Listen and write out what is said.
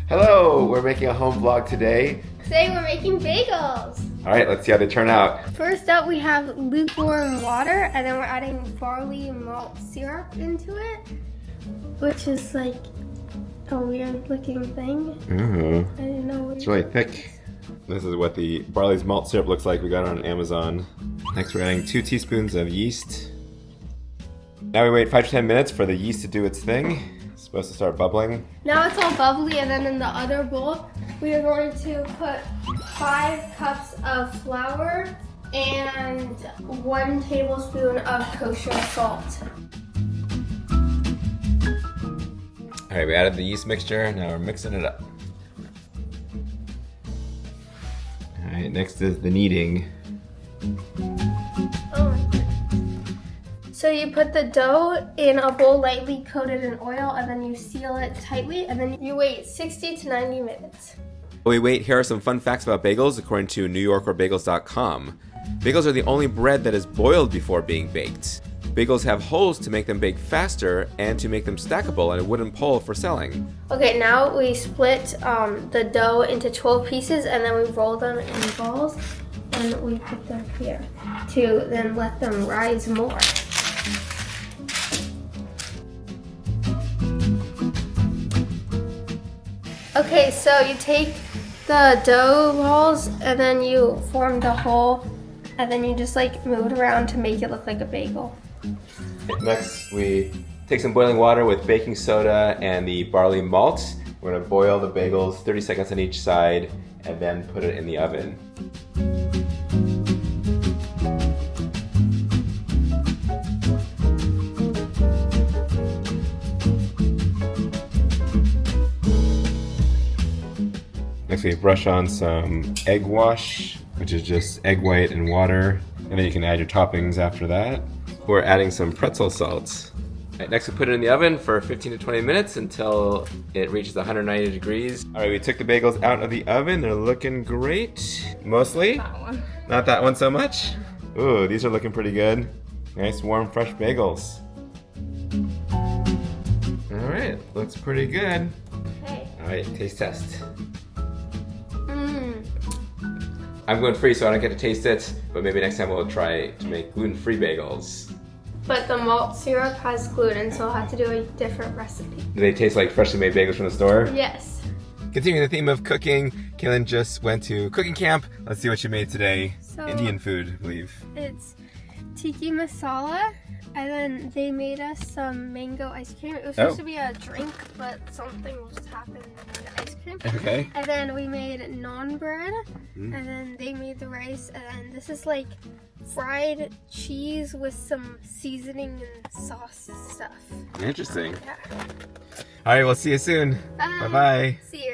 Hello, we're making a home vlog today. Today we're making bagels. All right, let's see how they turn out. First up we have lukewarm water, and then we're adding barley malt syrup into it, which is like a weird looking thing. I didn't know what it's really thick. This is what the barley's malt syrup looks like. We got it on Amazon. Next we're adding 2 teaspoons of yeast. Now we wait 5 to 10 minutes for the yeast to do its thing. It's supposed to start bubbling. Now it's all bubbly, and then in the other bowl we are going to put 5 cups of flour and 1 tablespoon of kosher salt. All right, we added the yeast mixture. Now we're mixing it up. All right, next is the kneading. So you put the dough in a bowl lightly coated in oil, and then you seal it tightly, and then you wait 60 to 90 minutes. While we wait, here are some fun facts about bagels according to NewYorkerBagels.com. Bagels are the only bread that is boiled before being baked. Bagels have holes to make them bake faster and to make them stackable on a wooden pole for selling. Okay, now we split the dough into 12 pieces, and then we roll them in balls, and we put them here to then let them rise more. Okay, so you take the dough balls and then you form the hole, and then you just like move it around to make it look like a bagel. Next, we take some boiling water with baking soda and the barley malt. We're gonna boil the bagels 30 seconds on each side and then put it in the oven. Next we brush on some egg wash, which is just egg white and water, and then you can add your toppings after that. We're adding some pretzel salt. Right, next we put it in the oven for 15 to 20 minutes until it reaches 190 degrees. All right, we took the bagels out of the oven. They're looking great, mostly. That one. Not that one so much. Ooh, these are looking pretty good. Nice, warm, fresh bagels. All right, looks pretty good. Okay. All right, taste test. I'm gluten-free, so I don't get to taste it, but maybe next time we'll try to make gluten-free bagels. But the malt syrup has gluten, so I'll have to do a different recipe. Do they taste like freshly made bagels from the store? Yes. Continuing the theme of cooking, Kaylin just went to cooking camp. Let's see what she made today. So, Indian food, I believe. It's tiki masala, and then they made us some mango ice cream. It was supposed to be a drink, but something just happened with the ice cream. Okay. And then we made naan bread, and then they made the rice, and then this is like fried cheese with some seasoning and sauce and stuff. Interesting. Yeah. All right, we'll see you soon. Bye. Bye-bye. See you.